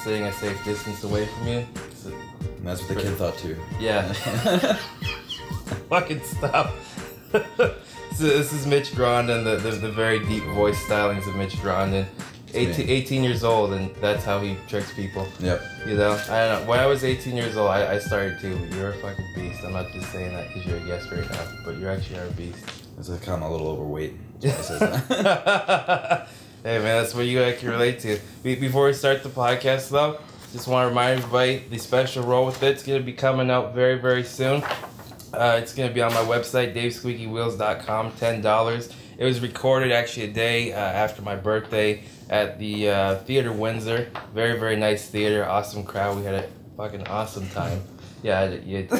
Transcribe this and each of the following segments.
sitting a safe distance away from you. So, And that's what the kid thought too. yeah. Fucking stop. So this is Mitch Grondin, the very deep voice stylings of Mitch Grondin. 18 years old, and that's how he tricks people. Yep. You know, I don't know. When I was 18 years old, I started too. You're a fucking beast. I'm not just saying that because you're a guest right now, but you actually are a beast. It's like kind of a little overweight. That's why I says that. Hey man, that's what you can relate to. Before we start the podcast though, just want to remind everybody the special Roll With It's going to be coming out very, very soon. It's going to be on my website, davesqueakywheels.com, $10. It was recorded actually a day after my birthday at the Theater Windsor. Very, very nice theater. Awesome crowd. We had a fucking awesome time. Yeah, it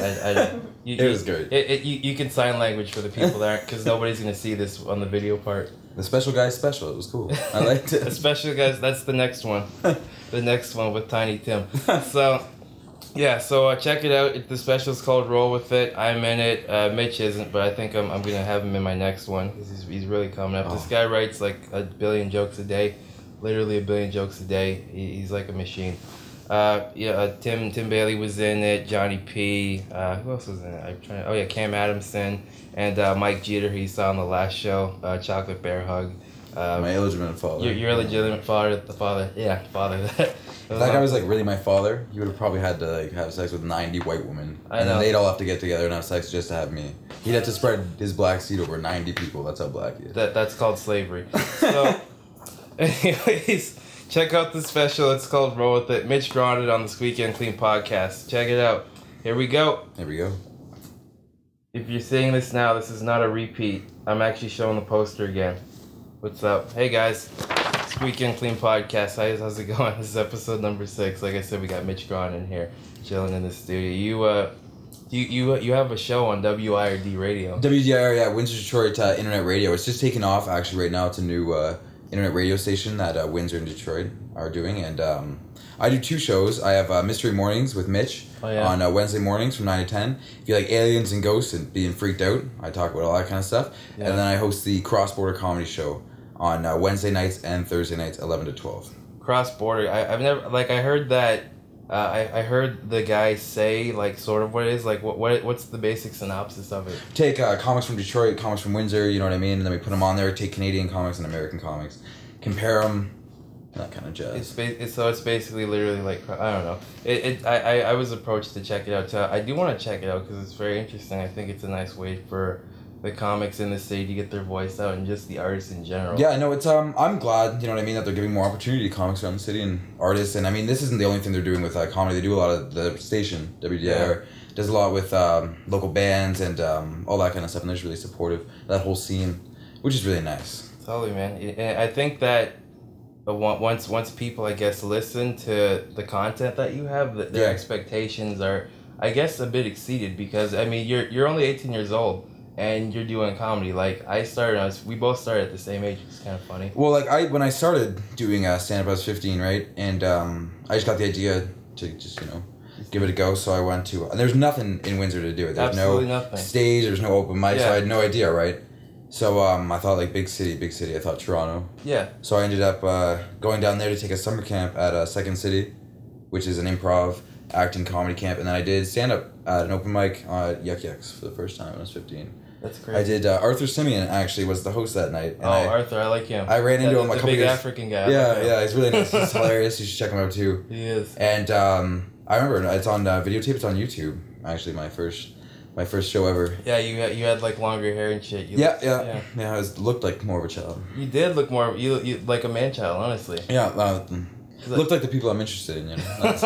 was good. You can sign language for the people there because nobody's going to see this on the video part. The special guy's special. It was cool. I liked it. The special guys, that's the next one. The next one with Tiny Tim. So, yeah, so check it out. The special's called Roll With It. I'm in it. Mitch isn't, but I think I'm going to have him in my next one. He's really coming up. Oh. This guy writes like a billion jokes a day. Literally a billion jokes a day. He's like a machine. Tim Bailey was in it. Johnny P. Who else was in it? Cam Adamson. And Mike Jeter, who you saw on the last show. Chocolate Bear Hug. My illegitimate father. Your illegitimate father, the father. Yeah, father. If that guy was like really my father, he would have probably had to like have sex with 90 white women. And then they'd all have to get together and have sex just to have me. He'd have to spread his black seed over 90 people. That's how black he is. That's called slavery. So, anyways, check out the special. It's called Roll With It. Mitch Grondin on the Squeaky Unclean podcast. Check it out. Here we go. Here we go. If you're seeing this now, this is not a repeat. I'm actually showing the poster again. What's up? Hey guys. Squeaky Unclean podcast. How's it going? This is episode number 6. Like I said, we got Mitch Grondin here, chilling in the studio. You have a show on WIRD radio. WDIR, yeah, Windsor Detroit Internet Radio. It's just taking off actually right now. It's a new internet radio station that Windsor and Detroit are doing, and I do 2 shows. I have Mystery Mornings with Mitch on Wednesday mornings from 9 to 10. If you like aliens and ghosts and being freaked out, I talk about all that kind of stuff. Yeah. And then I host the Cross Border Comedy Show on Wednesday nights and Thursday nights, 11 to 12. Cross border. I've never I heard that. I heard the guy say like sort of what it is like. What's the basic synopsis of it? Take comics from Detroit, comics from Windsor. You know what I mean? And then we put them on there. Take Canadian comics and American comics, compare them. That kind of jazz. It's basically literally like I don't know. I was approached to check it out too. I do want to check it out because it's very interesting. I think it's a nice way for the comics in the city to get their voice out and just the artists in general. Yeah, no, it's I'm glad, you know what I mean, that they're giving more opportunity to comics around the city and artists. And I mean, this isn't the only thing they're doing with comedy. They do a lot of the station WDIR does a lot with local bands and all that kind of stuff, and they're just really supportive of that whole scene, which is really nice. Totally, man. And I think that once people, I guess, listen to the content that you have, their expectations are, I guess, a bit exceeded because I mean you're only 18 years old. And you're doing comedy. Like we both started at the same age. It's kind of funny. Well, like when I started doing stand-up, I was 15, right? And I just got the idea to just give it a go. So I went to. And there's nothing in Windsor to do it. There's absolutely no nothing. Stage. There's no open mic. So I had no idea, right? So I thought like big city. I thought Toronto. Yeah. So I ended up going down there to take a summer camp at Second City, which is an improv acting comedy camp, and then I did stand-up at an open mic at Yuck Yucks for the first time when I was 15. That's crazy. I did. Arthur Simeon actually was the host that night. And Arthur, I like him. I ran into him a couple big years. African guy. Yeah, he's really nice. He's hilarious. You should check him out too. He is. And I remember it's on videotape. It's on YouTube. Actually, my first show ever. Yeah, you had like longer hair and shit. Yeah. I looked like more of a child. You did look more. You like a man child, honestly. Yeah. Looked like the people I'm interested in. That's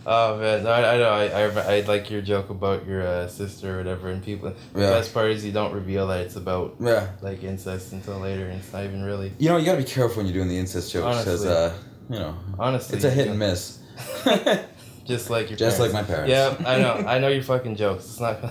Oh man, I know. I like your joke about your sister or whatever, and people. The best part is you don't reveal that it's about like incest until later, and it's not even really. You gotta be careful when you're doing the incest jokes because honestly, it's a hit and miss. Just like your just parents. like my parents. Yeah, I know your fucking jokes. It's not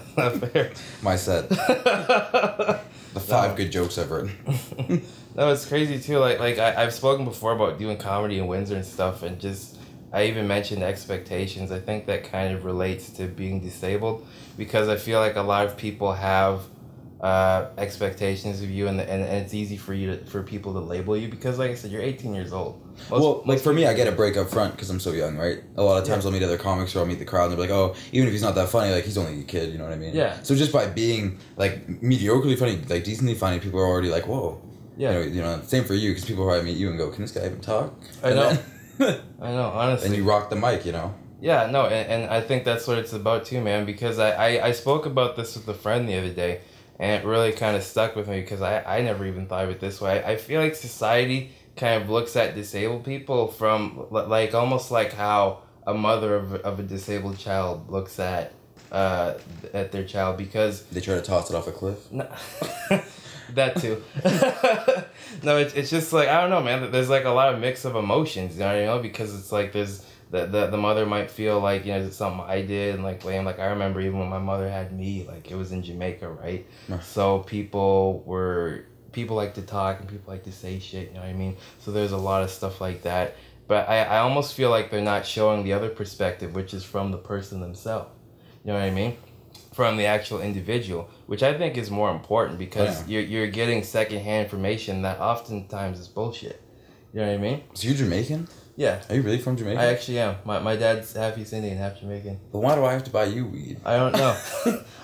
fair. My set. The 5 good jokes I've written. No, it's crazy too. Like I've spoken before about doing comedy in Windsor and stuff, and just. I even mentioned expectations. I think that kind of relates to being disabled because I feel like a lot of people have expectations of you, and it's easy for people to label you because, like I said, you're 18 years old. Most for me, I get a break up front because I'm so young, right? A lot of times I'll meet other comics or I'll meet the crowd and they'll be like, oh, even if he's not that funny, like he's only a kid, you know what I mean? Yeah. So just by being like mediocrely funny, like decently funny, people are already like, whoa. Yeah. You know, same for you because people probably meet you and go, can this guy even talk? I know. I know, honestly. And you rock the mic, you know? Yeah, no, and I think that's what it's about too, man, because I spoke about this with a friend the other day, and it really kind of stuck with me because I never even thought of it this way. I feel like society kind of looks at disabled people from, like, almost like how a mother of a disabled child looks at their child, because... They try to toss it off a cliff? No. That too. No, it's just like, I don't know, man, there's like a lot of mix of emotions, you know, because it's like there's... The mother might feel like, you know, it's something I did, and like lame. Like I remember even when my mother had me, like it was in Jamaica, right? So people like to talk and people like to say shit, you know what I mean? So there's a lot of stuff like that. But I almost feel like they're not showing the other perspective, which is from the person themselves. You know what I mean? From the actual individual, which I think is more important because you're getting secondhand information that oftentimes is bullshit. You know what I mean? So you're Jamaican? Yeah. Are you really from Jamaica? I actually am. My dad's half East Indian, half Jamaican. But why do I have to buy you weed? I don't know.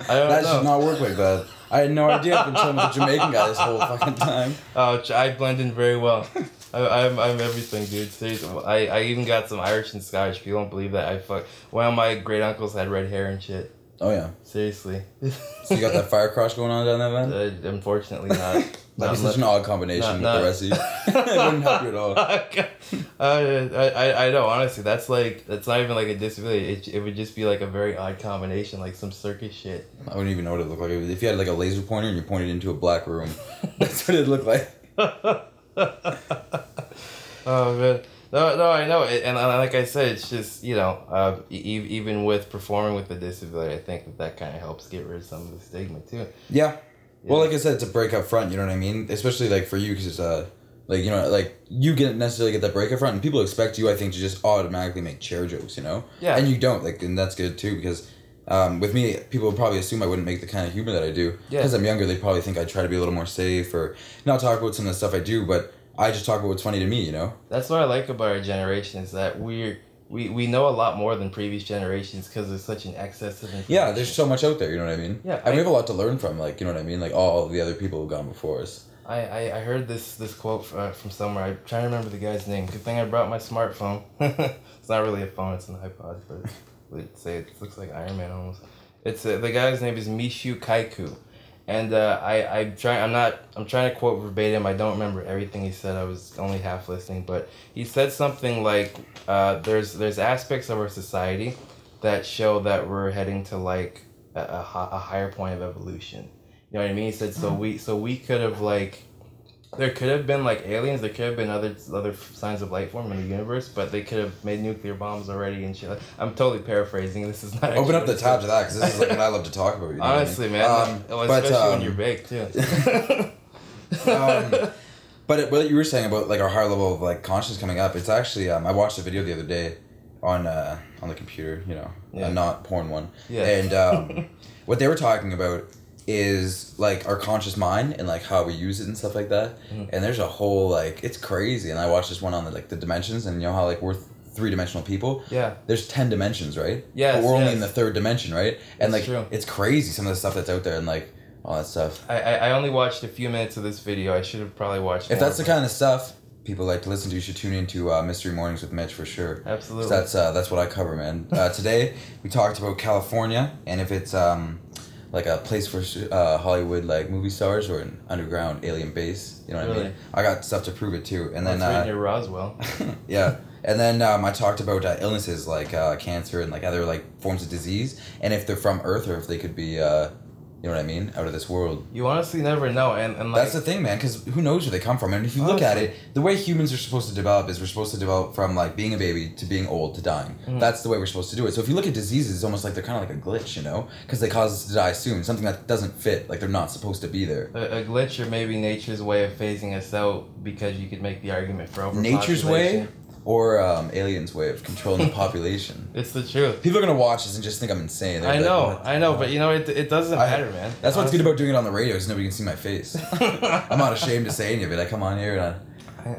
That should not work like that. I had no idea I've been chilling with a Jamaican guy this whole fucking time. Oh, I blend in very well. I'm everything, dude. Seriously. I even got some Irish and Scottish. People don't believe that. One of my great uncles had red hair and shit. Oh yeah. Seriously. So you got that fire crush going on down there, man? Unfortunately not. That'd be such an odd combination with the rest of you. It wouldn't help you at all. I know, honestly, that's not even like a disability. It would just be like a very odd combination, like some circus shit. I wouldn't even know what it looked like. If you had like a laser pointer and you pointed into a black room, that's what it looked like. Oh man. No, I know, and like I said, it's just, you know, even with performing with a disability, I think that kind of helps get rid of some of the stigma too. Yeah. Well, like I said, it's a break up front, you know what I mean? Especially like for you, because it's like, you know, like you didn't necessarily get that break up front, and people expect you, I think, to just automatically make chair jokes, you know? Yeah. And you don't, like, and that's good too, because with me, people would probably assume I wouldn't make the kind of humor that I do. Yeah. Because I'm younger, they'd probably think I'd try to be a little more safe or not talk about some of the stuff I do, but I just talk about what's funny to me, you know? That's what I like about our generation, is that we know a lot more than previous generations because there's such an excess of information. Yeah, there's so much out there, you know what I mean? Yeah. And we have a lot to learn from, like, you know what I mean? Like, all the other people who've gone before us. I heard this quote from somewhere. I'm trying to remember the guy's name. Good thing I brought my smartphone. It's not really a phone, it's an iPod, but it looks like Iron Man almost. It's the guy's name is Mishu Kaiku. And I'm trying to quote verbatim. I don't remember everything he said. I was only half listening, but he said something like, "There's aspects of our society that show that we're heading to like a higher point of evolution." You know what I mean? He said, "So we could have like." There could have been like aliens. There could have been other signs of life form in the universe, but they could have made nuclear bombs already and shit. I'm totally parafrasing. This is not. Open up the tab to that, because this is like what I love to talk about. You know honestly, man. Especially when you're baked too. But what you were saying about like our higher level of like consciousness coming up, it's actually I watched a video the other day on the computer, you know, a not porn one. Yeah. And what they were talking about is like our conscious mind and like how we use it and stuff like that. And there's a whole like, it's crazy. And I watched this one on the dimensions, and you know how like we're 3-dimensional people. Yeah. There's 10 dimensions, right? Yeah. But we're only in the 3rd dimension, right? And that's like true. It's crazy some of the stuff that's out there and like all that stuff. I only watched a few minutes of this video. I should have probably watched. If that's the kind of stuff people like to listen to, you should tune into Mystery Mornings with Mitch for sure. Absolutely. That's what I cover, man. Today we talked about California and if it's like a place for Hollywood like movie stars or an underground alien base. You know what I mean? I got stuff to prove it too. And then right near Roswell. Yeah. And then I talked about illnesses like cancer and like other like forms of disease, and if they're from Earth or if they could be you know what I mean, out of this world. You honestly never know, and like, that's the thing, man, because who knows where they come from. And if you look at it, the way humans are supposed to develop is we're supposed to develop from like being a baby to being old to dying. That's the way we're supposed to do it. So if you look at diseases, it's almost like they're kind of like a glitch, you know, because they cause us to die soon, something that doesn't fit, like they're not supposed to be there. A glitch, or maybe nature's way of phasing us out, because you could make the argument for overpopulation. Nature's way? or aliens' way of controlling the population. It's the truth. People are gonna watch this and just think I'm insane. I know, but you know, it doesn't matter, man. That's what's good about doing it on the radio is nobody can see my face. I'm not ashamed to say any of it. I come on here and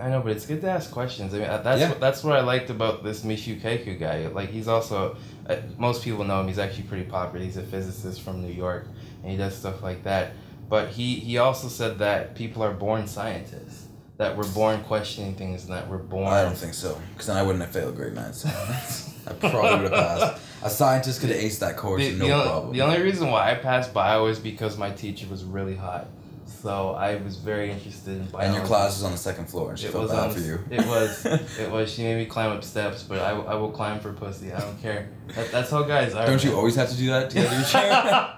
I know, but it's good to ask questions. I mean, that's what I liked about this Mishu Keiko guy. Like, he's also, most people know him. He's actually pretty popular. He's a physicist from New York, and he does stuff like that. But he also said that people are born scientists, that we're born questioning things, and that we're born. I don't think so, because then I wouldn't have failed grade 9 science. I probably would have passed. A scientist could have aced that course, problem. The only reason why I passed bio is because my teacher was really hot. So I was very interested in biology. And your class was on the second floor, and she felt bad for you. It was. She made me climb up steps, but I will climb for pussy. I don't care. That's how guys are. Don't you always have to do that to get your chair?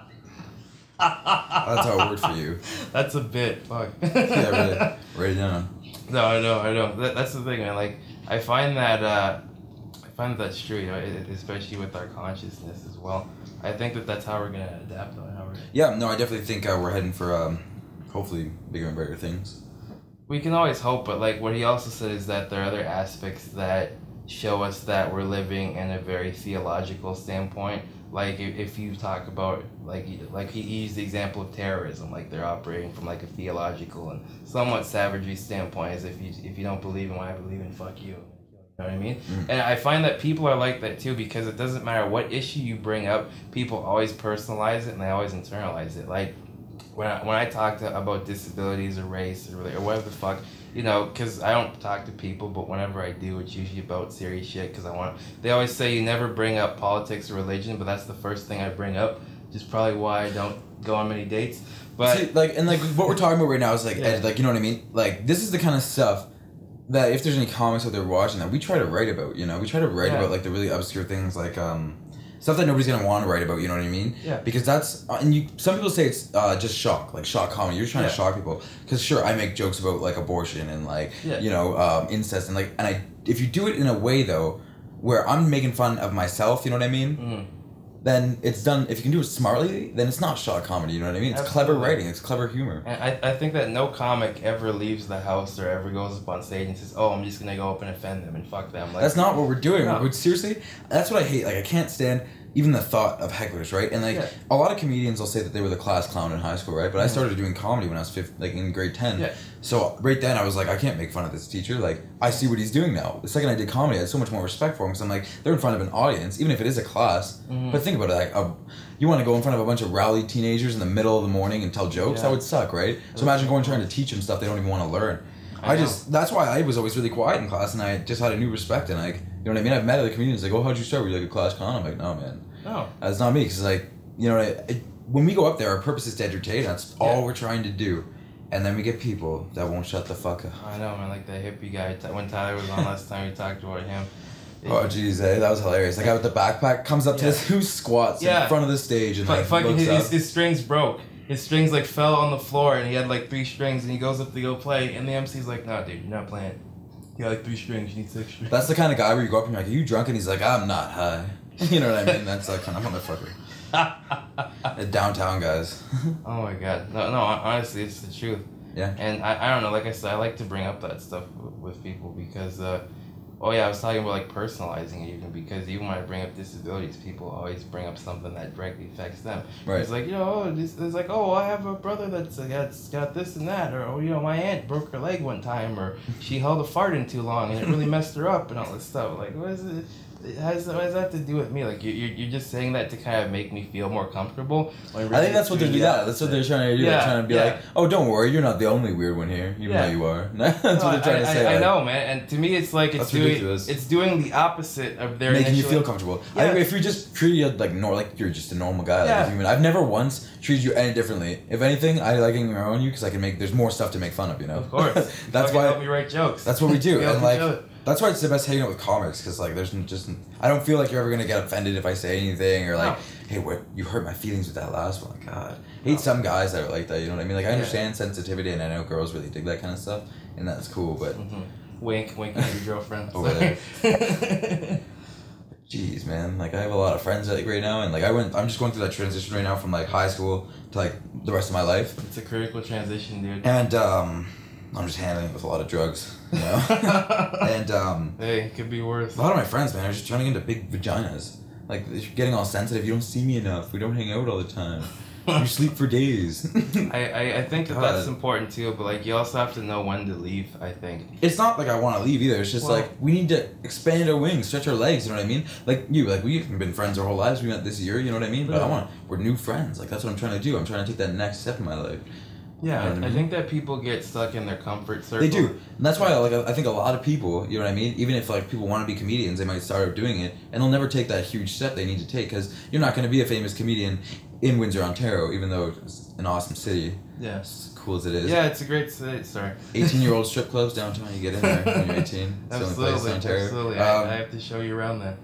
That's how it worked for you. That's a bit. Fuck. Yeah, really. Write it down. No, I know. That's the thing, man. Like, I find that's true. You know, especially with our consciousness as well. I think that's how we're gonna adapt. Yeah. No, I definitely think we're heading for. Hopefully bigger and better things. We can always hope, but like what he also said is that there are other aspects that show us that we're living in a very theological standpoint. Like if you talk about like he used the example of terrorism, like they're operating from like a theological and somewhat savagery standpoint, as if you don't believe in what I believe in, fuck you. You know what I mean? Mm-hmm. And I find that people are like that too, because it doesn't matter what issue you bring up, people always personalize it and they always internalize it. Like when I talk about disabilities or race or whatever the fuck, you know, because I don't talk to people, but whenever I do, it's usually about serious shit. Because they always say you never bring up politics or religion, but that's the first thing I bring up, which is probably why I don't go on many dates. But see, what we're talking about right now is like, yeah. Like, you know what I mean? Like, this is the kind of stuff that if there's any comics out there watching that we try to write about, you know, we try to write about like the really obscure things, like stuff that nobody's gonna want to write about, you know what I mean? Yeah. Because that's some people say it's just shock comedy. You're trying to shock people. Because sure, I make jokes about like abortion and like you know incest and like if you do it in a way though where I'm making fun of myself, you know what I mean? Mm-hmm. Then it's done. If you can do it smartly, then it's not shock comedy. You know what I mean? It's Absolutely. Clever writing. It's clever humor. And I think that no comic ever leaves the house or ever goes up on stage and says, "Oh, I'm just gonna go up and offend them and fuck them." Like, that's not what we're doing. No. Seriously, that's what I hate. Like, I can't stand even the thought of hecklers, right? And like a lot of comedians will say that they were the class clown in high school, right? But I started doing comedy when I was in grade 10. Yeah. So right then I was like, I can't make fun of this teacher. Like, I see what he's doing now. The second I did comedy, I had so much more respect for him because I'm like, they're in front of an audience, even if it is a class. Mm-hmm. But think about it, like you want to go in front of a bunch of rowdy teenagers in the middle of the morning and tell jokes? That would suck, right? So imagine trying to teach them stuff they don't even want to learn. That's why I was always really quiet in class, and I just had a new respect, and like, you know what I mean? I've met other comedians like, oh, how'd you start? Were you like a class clown? I'm like, no, man. No. That's not me, because like, you know, when we go up there, our purpose is to entertain. That's all we're trying to do. And then we get people that won't shut the fuck up. I know, man, like the hippie guy, when Tyler was on last time, we talked about him. Oh, jeez, that was hilarious. The guy with the backpack comes up to this, who squats in front of the stage and like fucking his strings broke. His strings like fell on the floor and he had like 3 strings and he goes up to go play and the MC's like, no, dude, you're not playing. You got like 3 strings, you need 6 strings. That's the kind of guy where you go up and you're like, are you drunk? And he's like, I'm not high. You know what I mean? That's that kind of motherfucker. The downtown guys. Oh my god. No, honestly, it's the truth. Yeah. And I don't know, like I said, I like to bring up that stuff with people because, I was talking about like personalizing it even, because even when I bring up disabilities, people always bring up something that directly affects them. Right. It's like, you know, it's like, oh, I have a brother that's got this and that, or, you know, my aunt broke her leg one time, or she held a fart in too long and it really messed her up and all this stuff. Like, what is it? What does that have to do with me? Like, you're just saying that to kind of make me feel more comfortable. Really, I think that's what they're doing. Yeah, that's what they're trying to do. They're trying to be like, oh, don't worry, you're not the only weird one here, even though you are. That's what they're trying to say. I know, man. And to me, it's like it's doing the opposite of their making you feel comfortable. Yeah. I think if you just treat you like you're just a normal guy, like a human. I've never once treated you any differently. If anything, I like getting around you because I can make. There's more stuff to make fun of, you know. Of course. That's why help me write jokes. That's what we do, and like. That's why it's the best hanging out with comics, because like there's just I don't feel like you're ever gonna get offended if I say anything, or like, hey, what, you hurt my feelings with that last one. God, I hate some guys that are like that. You know what I mean? Like, I understand sensitivity, and I know girls really dig that kind of stuff, and that's cool. But wink at your girlfriend over there. Jeez, man. Like, I have a lot of friends like right now, and like I'm just going through that transition right now from like high school to like the rest of my life. It's a critical transition, dude. And I'm just handling it with a lot of drugs, you know? And, hey, it could be worse. A lot of my friends, man, are just turning into big vaginas. Like, they're getting all sensitive. You don't see me enough. We don't hang out all the time. You sleep for days. I think that's important too, but like you also have to know when to leave, I think. It's not like I want to leave either. It's just like we need to expand our wings, stretch our legs, you know what I mean? Like we've been friends our whole lives. We met this year, you know what I mean? But we're new friends. Like that's what I'm trying to do. I'm trying to take that next step in my life. Yeah, you know I think that people get stuck in their comfort circle. They do, and that's why I think a lot of people, you know what I mean. Even if like people want to be comedians, they might start out doing it, and they'll never take that huge step they need to take because you're not going to be a famous comedian in Windsor, Ontario, even though it's an awesome city. Yeah, as cool as it is. Yeah, it's a great city. Sorry. 18-year-old strip clubs downtown. You get in there when you're 18. Absolutely, absolutely. I have to show you around that.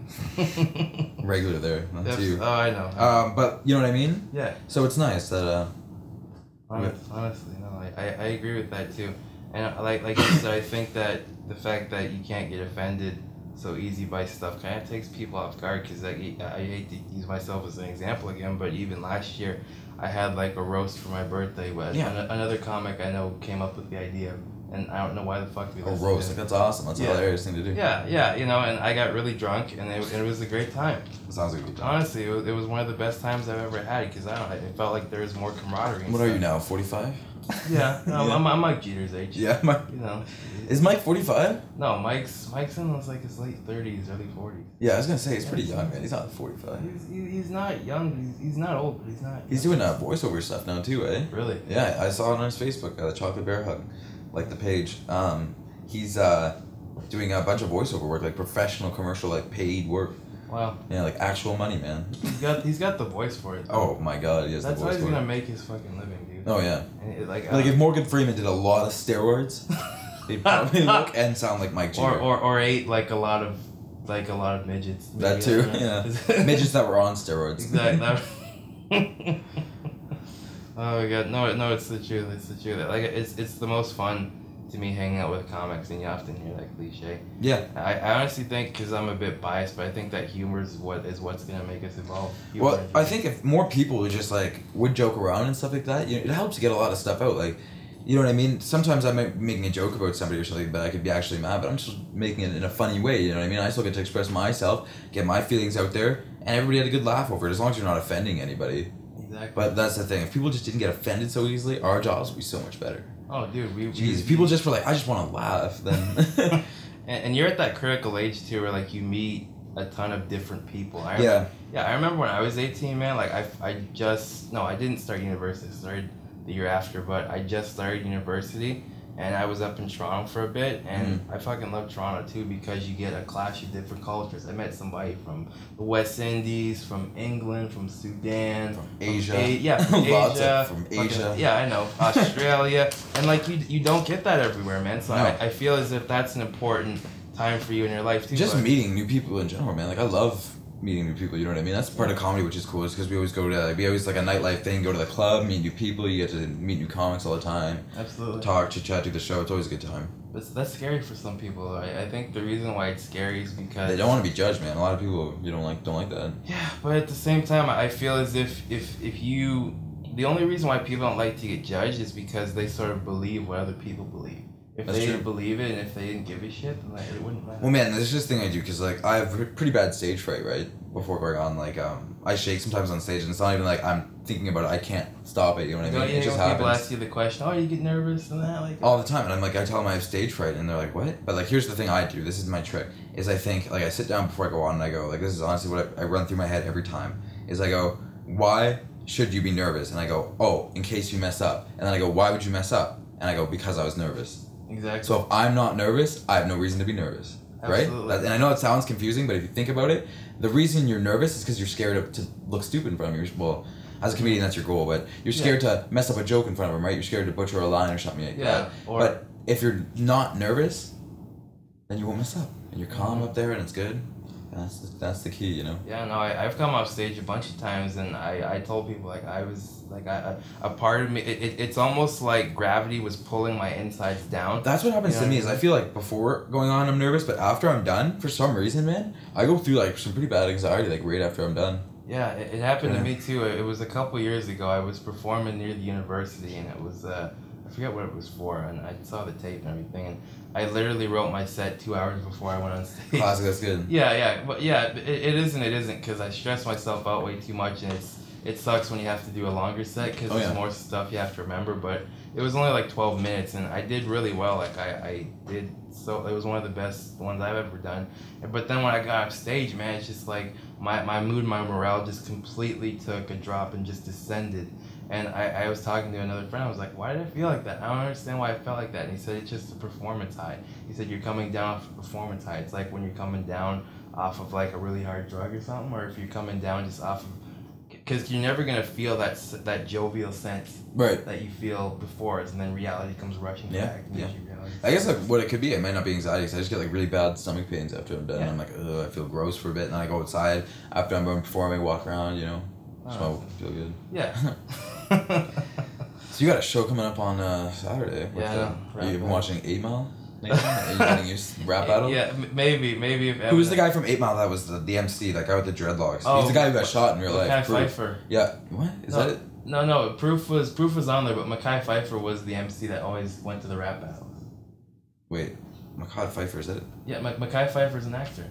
Regular there, not too. Oh, I know. But you know what I mean. Yeah. So it's nice that. Honestly, no, I agree with that too, and like you said, I think that the fact that you can't get offended so easy by stuff kind of takes people off guard. Because I hate to use myself as an example again, but even last year, I had like a roast for my birthday. Another comic I know came up with the idea, and I don't know why the fuck we. A roast, like, that's awesome. That's a hilarious thing to do. Yeah, you know, and I got really drunk, and it was a great time. It sounds like a good time. Honestly, it was one of the best times I've ever had because I felt like there was more camaraderie. What are you now? 45? Yeah, no, yeah. I'm Mike Jeter's age. Yeah, you know. Is Mike 45? No, Mike's in like his late 30s, early 40s. Yeah, I was gonna say he's pretty young, man. He's not 45. He's not young. He's not old, but he's not. He's doing voiceover stuff now too, eh? Really? Yeah, I saw it on his Facebook, the Chocolate Bear Hug, like the page. He's doing a bunch of voiceover work, like professional commercial, like paid work. Wow. Yeah, like actual money, man. He's got the voice for it. Oh my god, he has the voice for it. That's how he's gonna make his fucking living, dude. Oh yeah. And like if Morgan Freeman did a lot of steroids, he'd probably look and sound like Mike Jeter. Or ate like a lot of midgets. Maybe. That too, yeah. Midgets that were on steroids. Exactly. Oh my god, no, it's the truth. It's the truth. Like it's the most fun to me hanging out with comics, and you often hear that cliche. Yeah. I honestly think, because I'm a bit biased, but I think that humor is what's gonna make us evolve. Well, I think if more people would just would joke around and stuff like that, you know, it helps to get a lot of stuff out. Like, you know what I mean? Sometimes I might be making a joke about somebody or something, but I could be actually mad. But I'm just making it in a funny way. You know what I mean? I still get to express myself, get my feelings out there, and everybody had a good laugh over it, as long as you're not offending anybody. Exactly. But that's the thing. If people just didn't get offended so easily, our jobs would be so much better. Oh, dude, Jeez, people just were like, I just want to laugh. Then. and you're at that critical age too, where like you meet a ton of different people. I remember when I was 18, man. Like I didn't start university. I started the year after, but I just started university, and I was up in Toronto for a bit, and I fucking love Toronto too because you get a clash of different cultures. I met somebody from the West Indies, from England, from Sudan, from Asia. From Asia. From Asia. Yeah, I know. Australia. And like you don't get that everywhere, man. So no. I feel as if that's an important time for you in your life too. Just meeting new people in general, man. Like I love meeting new people, you know what I mean? That's part of comedy, which is cool, is because we always like a nightlife thing, go to the club, meet new people, you get to meet new comics all the time. Absolutely. Talk, chit-chat, do the show, it's always a good time. But that's scary for some people. I think the reason why it's scary is because... They don't want to be judged, man. A lot of people don't like that. Yeah, but at the same time, I feel as if you... The only reason why people don't like to get judged is because they sort of believe what other people believe. If they didn't believe it and if they didn't give a shit, then it wouldn't matter. Well, man, this is just the thing I do, because, like, I have pretty bad stage fright, right? Before going on, like, I shake sometimes on stage, and it's not even like I'm thinking about it. I can't stop it, you know what I mean? It just happens. People ask you the question, oh, you get nervous and that? Like, all the time, and I'm like, I tell them I have stage fright, and they're like, what? But, like, here's the thing I do. This is my trick, is I think, like, I sit down before I go on, and I go, like, this is honestly what I run through my head every time, is I go, why should you be nervous? And I go, oh, in case you mess up. And then I go, why would you mess up? And I go, because I was nervous. Exactly. So if I'm not nervous, I have no reason to be nervous. Absolutely. Right? And I know it sounds confusing, but if you think about it, the reason you're nervous is because you're scared to look stupid in front of you. Well, as a comedian, that's your goal, but you're scared to mess up a joke in front of them, right? You're scared to butcher a line or something like that. But if you're not nervous, then you won't mess up. And you're calm up there, and it's good. And that's the key, you know? Yeah, no, I've come off stage a bunch of times, and I told people, like, I was, like, a part of me, it's almost like gravity was pulling my insides down. That's what happens to me, is I feel like before going on, I'm nervous, but after I'm done, for some reason, man, I go through, like, some pretty bad anxiety, like, right after I'm done. Yeah, it happened to me, too. It was a couple years ago. I was performing near the university, and it was I forget what it was for, and I saw the tape and everything, and I literally wrote my set 2 hours before I went on stage. Classic, that's good. Yeah, but yeah, it is and it isn't, because I stress myself out way too much, and it sucks when you have to do a longer set, because there's more stuff you have to remember, but it was only like 12 minutes, and I did really well. Like, I did, so it was one of the best ones I've ever done. But then when I got off stage, man, it's just like, my mood, my morale just completely took a drop and just descended. And I was talking to another friend. I was like, why did I feel like that? I don't understand why I felt like that. And he said, it's just a performance high. He said, you're coming down off a performance high. It's like when you're coming down off of like a really hard drug or something, or if you're coming down just off of, because you're never going to feel that jovial sense that you feel before, and then reality comes rushing back. I guess like what it could be, it might not be anxiety, because I just get like really bad stomach pains after I'm done. I'm like, ugh, I feel gross for a bit, and then I go outside after I'm done performing, walk around, you know, so I feel good. Yeah. So you got a show coming up on Saturday. Are you watching 8 Mile? Are you getting used to rap battle? Yeah, maybe. Who's the guy from 8 Mile that was the MC, that guy with the dreadlocks? He's the guy who got shot in real life. Mackay Pfeiffer. Yeah. What? Is that it? No. Proof was on there, but Mackay Pfeiffer was the MC that always went to the rap battles. Wait, Mackay Pfeiffer, is that it? Yeah, Mackay Pfeiffer's an actor.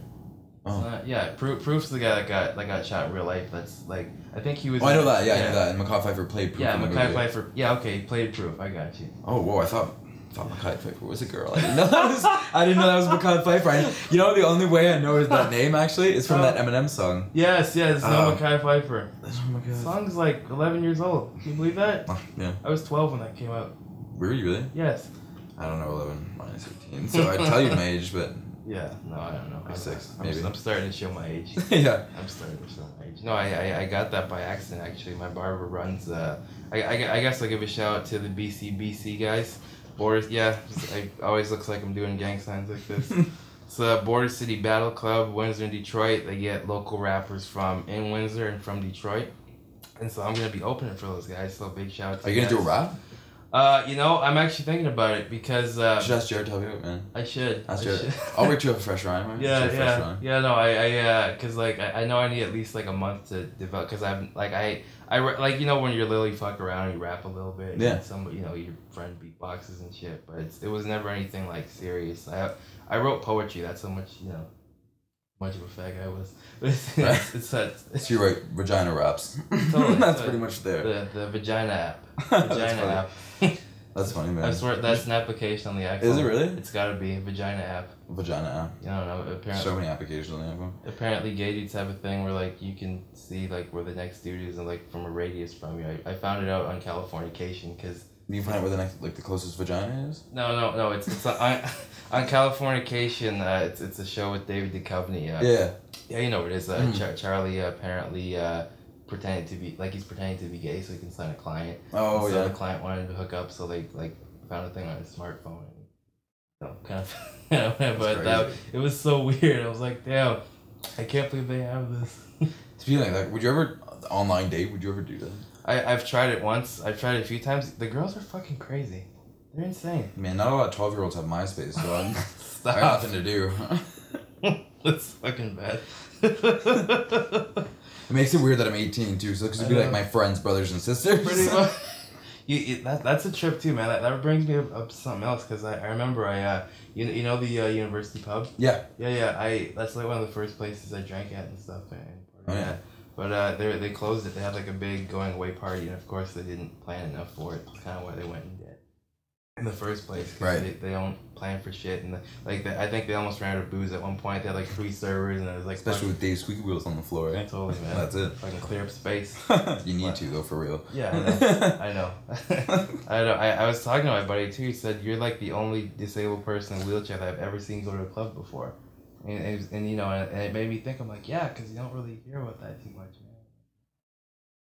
Oh. Yeah, Proof's the guy that got shot in real life. That's like, I think he was. Oh, I know that. Yeah, I know that. And Mackay Pfeiffer played Proof. Yeah, Mackay Pfeiffer. Yeah, okay, he played Proof. I got you. Oh, whoa! I thought Mackay Pfeiffer was a girl. I didn't know that was Mackay Pfeiffer. You know, the only way I know that name actually is from that Eminem song. Yes, no Mackay Pfeiffer. Oh my god. The song's like 11 years old. Can you believe that? Yeah. I was 12 when that came out. Were you really? Yes. I don't know 11 minus 15, so I'd tell you my age, but. Yeah, no, I don't know. Like 6, maybe. I'm starting to show my age. Yeah. I'm starting to show my age. No, I got that by accident, actually. My barber runs, I guess I'll give a shout out to the BC guys. Border, it always looks like I'm doing gang signs like this. It's the Border City Battle Club, Windsor and Detroit. They get local rappers from in Windsor and from Detroit. And so I'm going to be opening for those guys, so big shout out to you going to do a rap? I'm actually thinking about it because you should ask Jared to help you out, man. I should. I'll write you up a fresh rhyme. Right? Yeah. No, because like I know I need at least like a month to develop, because I'm like I like, you know, when you're literally fuck around, you rap a little bit. Yeah. And somebody, you know, your friend beatboxes and shit, but it was never anything like serious. I wrote poetry. That's how much, you know, much of a fag I was. So you write vagina raps. Totally. That's pretty much there. The vagina app. Vagina app. That's funny, man. I swear that's an application on the iPhone. Is it really? It's gotta be Vagina app. Vagina app. I don't know. Apparently. So many applications on the iPhone. Apparently, gay dudes have a thing where like you can see like where the next dude is, and like from a radius from you. I found it out on Californication, because. You find out where the next, like the closest vagina is? No. It's on Californication. It's a show with David Duchovny. Yeah, you know what it is. Charlie apparently pretended to be he's pretending to be gay so he can sign a client. Oh, so the client wanted to hook up, so they like found a thing on his smartphone. Kind of. But it was so weird. I was like, damn, I can't believe they have this. Speaking of that, would you ever online date? Would you ever do that? I've tried it once. I've tried it a few times. The girls are fucking crazy. They're insane. Man, not a lot of 12-year-olds have MySpace, so I got nothing to do. That's fucking bad. It makes it weird that I'm 18 too, so because it'd be like my friends, brothers, and sisters. Pretty much. That's a trip too, man. That brings me up to something else, because I remember you know the university pub. Yeah. That's like one of the first places I drank at and stuff. But they closed it. They had like a big going away party, and of course they didn't plan enough for it. That's kind of why they went in debt in the first place. Right. They don't plan for shit, and I think they almost ran out of booze at one point. They had like 3 servers, and it was like especially with Dave's squeaky wheels on the floor, right? Totally, man. That's it. Fucking clear up space. You need to though, for real. Yeah, I know. I was talking to my buddy too. He said you're like the only disabled person in a wheelchair that I've ever seen go to a club before. And you know, and it made me think. I'm like, yeah, because you don't really hear about that too much, man.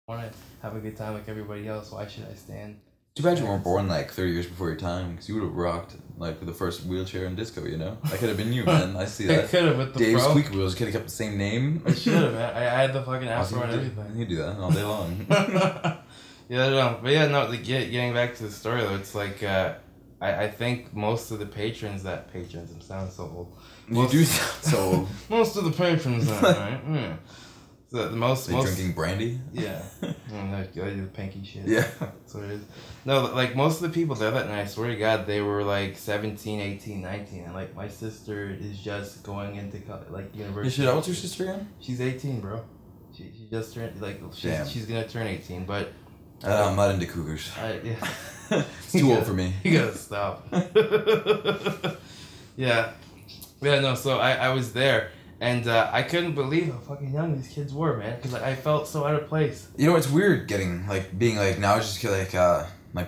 I want to have a good time like everybody else. Why should I stand? Too bad you weren't born like 30 years before your time, because you would have rocked like the first wheelchair in disco. You know, that could have been you, man. I see that. I could have with the Dave's Squeaky Wheels could have kept the same name. I should have, man. I had the fucking afro and everything. You do that all day long. Getting back to the story though, it's like I think most of the patrons. I'm sounding so old. You do sound so old. Most of the patrons, right? Yeah. So the most drinking brandy. Yeah. I do the pinky shit. Yeah. That's what it is. No, like most of the people there that night, I swear to God, they were like 17, 18, 19. And like my sister is just going into like university. How old's your sister again? She's 18, bro. She just turned she's gonna turn 18, but I'm not into cougars. Yeah. It's too old for me. You gotta stop. Yeah. Yeah, no, so I was there, and I couldn't believe how fucking young these kids were, man, because I felt so out of place. You know, it's weird being now it's just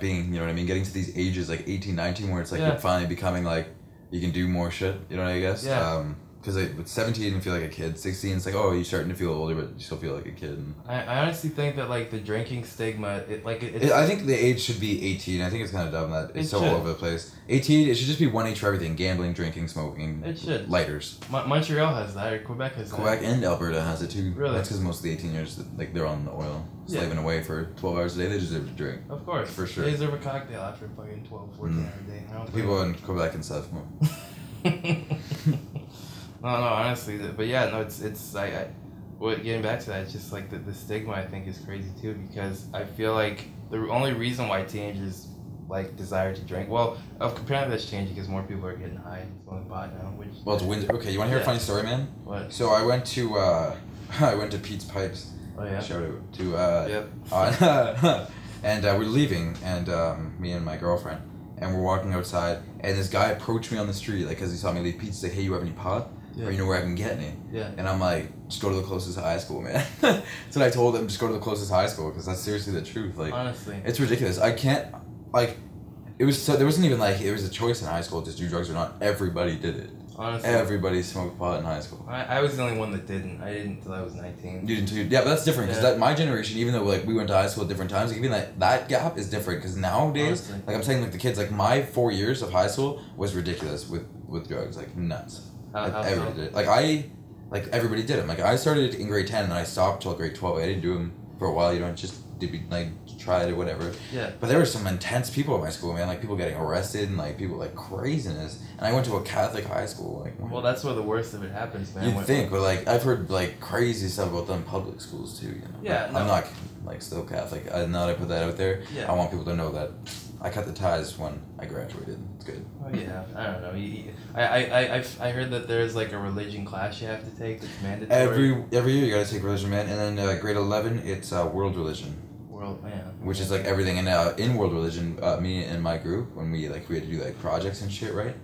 being, you know what I mean, getting to these ages, like 18, 19, where it's like you're finally becoming, like, you can do more shit, you know what I guess? Yeah. Because with 17 you feel like a kid, 16 it's like, oh, you're starting to feel older, but you still feel like a kid. And I honestly think that, like, the drinking stigma, I think the age should be 18. I think it's kind of dumb that it's so all over the place. 18, it should just be one age for everything: gambling, drinking, smoking. It should. Lighters. Montreal has that, or Quebec has that. Quebec and Alberta has it too. Really? That's because most of the 18-years, like, they're on the oil, slaving away for 12 hours a day. They deserve to drink. Of course. For sure. They deserve a cocktail after fucking 12, 14 hours a day. The people in Quebec and stuff. No, honestly, but yeah, no, it's getting back to that, it's just like the stigma, I think, is crazy too, because I feel like the only reason why teenagers like desire to drink, well, apparently that's changing because more people are getting high and smoking pot now, which. Well, it's Windsor. Okay, you want to hear a funny story, man? What? So I went to Pete's Pipes. Oh yeah. Shout out to Yep. and we're leaving, and me and my girlfriend, and we're walking outside, and this guy approached me on the street, like, because he saw me leave pizza, like, hey, you have any pot? Yeah. Or you know where I can get any? Yeah. And I'm like, just go to the closest high school, man. That's what I told him, just go to the closest high school, because that's seriously the truth. Like, honestly. It's ridiculous. I can't, like, there wasn't even like, it was a choice in high school to do drugs or not. Everybody did it. Honestly. Everybody smoked pot in high school. I was the only one that didn't. I didn't until I was 19. You didn't too? Yeah, but that's different, because that my generation, even though, like, we went to high school at different times, like, even that gap is different, because nowadays, honestly, like, I'm saying, like, the kids, like, my 4 years of high school was ridiculous with drugs, like, nuts. Everybody did it. Like, everybody did them. Like, I started in grade 10 and then I stopped till grade 12. I didn't do them for a while. You know, just try it or whatever. Yeah. But there were some intense people at my school, man. Like, people getting arrested and, like, people, like, craziness. And I went to a Catholic high school. Like, well, that's where the worst of it happens, man. You'd think, but, like, I've heard, like, crazy stuff about them public schools too. You know. Yeah. I'm not, like, still Catholic. Now that I put that out there, yeah. I want people to know that I cut the ties when I graduated. It's good. Oh yeah, I don't know. I heard that there's like a religion class you have to take that's mandatory. Every year you gotta take religion, man. And then grade 11, it's world religion. Which is like everything. And in world religion, me and my group, when we had to do like projects and shit, right?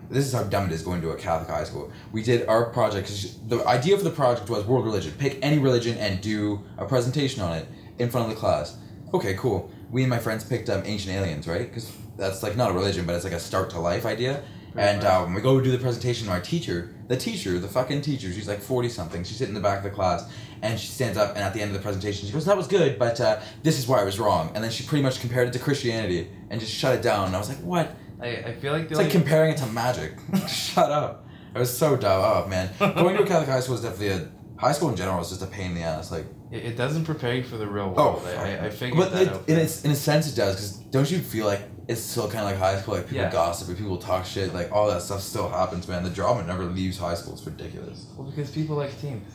This is how dumb it is going to a Catholic high school. We did our project. The idea for the project was world religion. Pick any religion and do a presentation on it in front of the class. Okay, cool. We and my friends picked ancient aliens, right? Because that's like not a religion, but it's like a start to life idea. And we go do the presentation. Our teacher, the fucking teacher, she's like 40 something. She's sitting in the back of the class, and she stands up, and at the end of the presentation, she goes, "That was good, but this is why I was wrong." And then she pretty much compared it to Christianity and just shut it down. And I was like, "What?" I feel like it's like comparing it to magic. Shut up. I was so dumb. Oh man, going to a Catholic high school is definitely high school in general is just a pain in the ass. Like, it doesn't prepare you for the real world. Oh, I figured that out. In a sense it does, because don't you feel like it's still kind of like high school? Like, people gossip, people talk shit, like, all that stuff still happens, man. The drama never leaves high school. It's ridiculous. Well, because people like teams.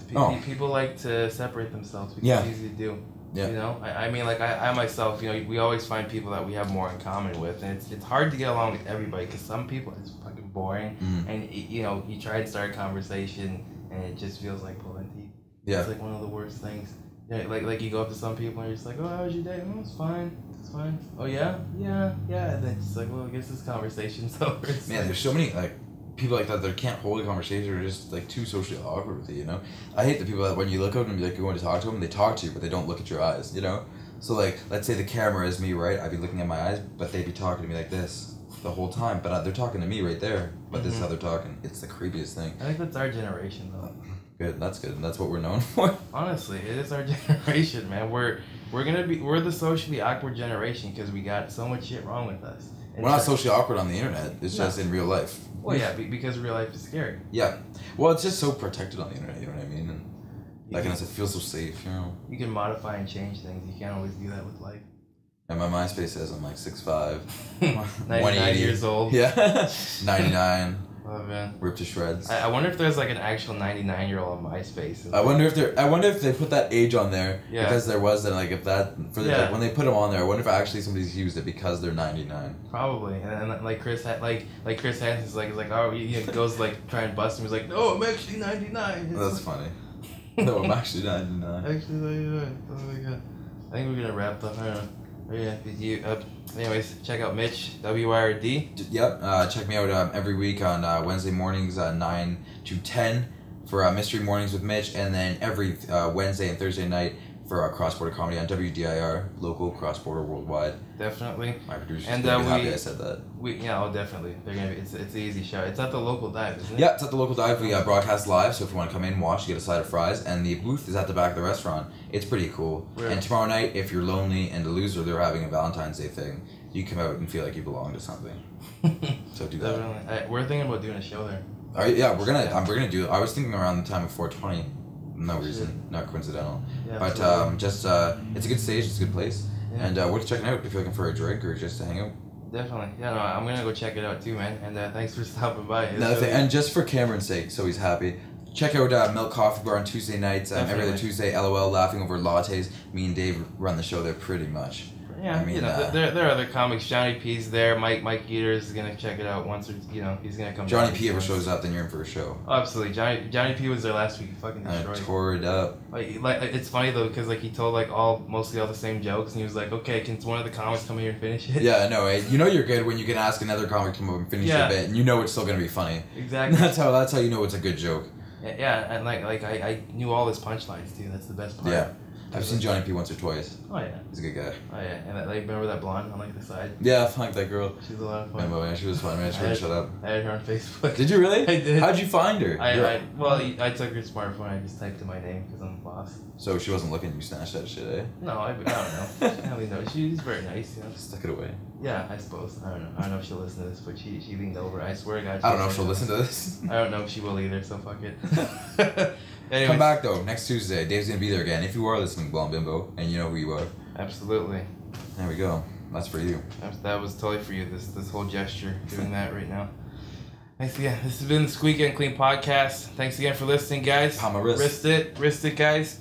People like to separate themselves because it's easy to do. Yeah. You know? I mean, like, I myself, you know, we always find people that we have more in common with, and it's hard to get along with everybody, because some people, it's fucking boring, and, you know, you try to start a conversation, and it just feels like pulling teeth. Yeah. It's like one of the worst things. Yeah, like you go up to some people and you're just like, "Oh, how was your day?" "Oh, it's fine. It's fine." "Oh yeah, yeah, yeah." And then it's like, "Well, I guess this conversation's over." Man, there's so many like people like that can't hold a conversation, or just like too socially awkward with it. You know, I hate the people that when you look at them and you're like, you're going to talk to them, they talk to you, but they don't look at your eyes. You know, so like, let's say the camera is me, right? I'd be looking at my eyes, but they'd be talking to me like this the whole time, but they're talking to me right there. But this is how they're talking. It's the creepiest thing. I think that's our generation, though. Good, that's good, and that's what we're known for. Honestly, it is our generation, man. We're the socially awkward generation because we got so much shit wrong with us. We're not socially awkward on the internet. It's just in real life. Well, yeah, because real life is scary. Yeah, well, it's just so protected on the internet. You know what I mean? And like, it feels so safe. You know. You can modify and change things. You can't always do that with life. And my MySpace says I'm like 6'5", 99 years old. Yeah, 99. Oh man. Ripped to shreds. I wonder if there's like an actual 99-year-old on MySpace. I wonder if they put that age on there because there was then like if that for the when they put them on there. I wonder if actually somebody's used it because they're 99. Probably, and then, like Chris Chris Hansen's like oh he goes like try and bust him. He's like no, I'm actually 99. That's funny. No, I'm actually 99. Actually 99. Oh my god. I think we're gonna wrap up. I don't know. Yeah, anyways, check out Mitch, WIRD. Yep, check me out every week on Wednesday mornings 9 to 10 for Mystery Mornings with Mitch, and then every Wednesday and Thursday night for cross-border comedy on WDIR, local, cross-border, worldwide. Definitely. My producer's and gonna be happy I said that. Definitely. They're gonna be. It's an easy show. It's at the local dive, isn't it? Yeah, it's at the local dive. We broadcast live, so if you want to come in and watch, you get a side of fries, and the booth is at the back of the restaurant. It's pretty cool. Really? And tomorrow night, if you're lonely and a loser, they're having a Valentine's Day thing. You come out and feel like you belong to something. So do that. Definitely. We're thinking about doing a show there. All right, yeah, we're gonna do it. I was thinking around the time of 420. No reason, not coincidental. Yeah, but it's a good stage, it's a good place, and worth checking out if you're looking for a drink or just to hang out. Definitely, yeah. No, I'm gonna go check it out too, man. And thanks for stopping by. And just for Cameron's sake, so he's happy. Check out Milk Coffee Bar on Tuesday nights. Every other Tuesday, LOL, laughing over lattes. Me and Dave run the show there pretty much. Yeah, I mean, there are other comics. Johnny P's there. Mike Eaters is gonna check it out once, or he's gonna come. Johnny P ever shows up, then you're in for a show. Oh, absolutely. Johnny P was there last week. He fucking destroyed. Tore it up. Like it's funny though because he told mostly all the same jokes, and he was like, okay, can one of the comics come here and finish it? Yeah, no, you know you're good when you can ask another comic to come over and finish your bit, and you know it's still gonna be funny. Exactly. That's how you know it's a good joke. Yeah, and I knew all his punchlines too. That's the best part. Yeah. I've seen Johnny P once or twice. Oh yeah. He's a good guy. Oh yeah, and remember that blonde on the side? Yeah, I like that girl. She's a lot of fun. Remember, man, she was fun, man. She wouldn't shut up. I had her on Facebook. Did you really? I did. How'd you find her? I took her smartphone. I just typed in my name because I'm the boss. So she wasn't looking. You snatched that shit, eh? No, I don't know. I really know. She's very nice, you know. Stuck it away. Yeah, I suppose. I don't know. I don't know if she'll listen to this, but she leaned over. I swear to God. I don't know if she'll listen to this. I don't know if she will either. So fuck it. Anyways. Come back though next Tuesday. Dave's gonna be there again. If you are listening, Blonde Bimbo, and you know who you are. Absolutely. There we go. That's for you. That was totally for you. This whole gesture, doing that right now. Thanks again. This has been the Squeaky Unclean podcast. Thanks again for listening, guys. Palm my wrist. Wrist it, guys.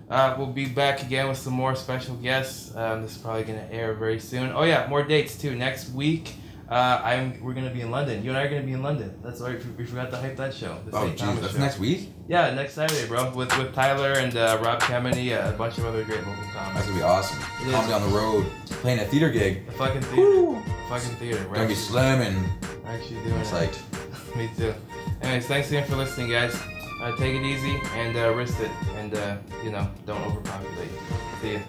We'll be back again with some more special guests. This is probably gonna air very soon. Oh yeah, more dates too. Next week. We're gonna be in London. You and I are gonna be in London. That's right. We forgot to hype that show. Oh jeez, that's next week. Yeah, next Saturday, bro. With Tyler and Rob Kemeny, a bunch of other great local comics. That's gonna be awesome. Comedy on the road, playing a theater gig. A fucking theater. Woo! A fucking theater. We're gonna be slamming. We're actually doing it. Psyched. Me too. Anyways, thanks again for listening, guys. Take it easy and wrist it, and don't overpopulate. See ya.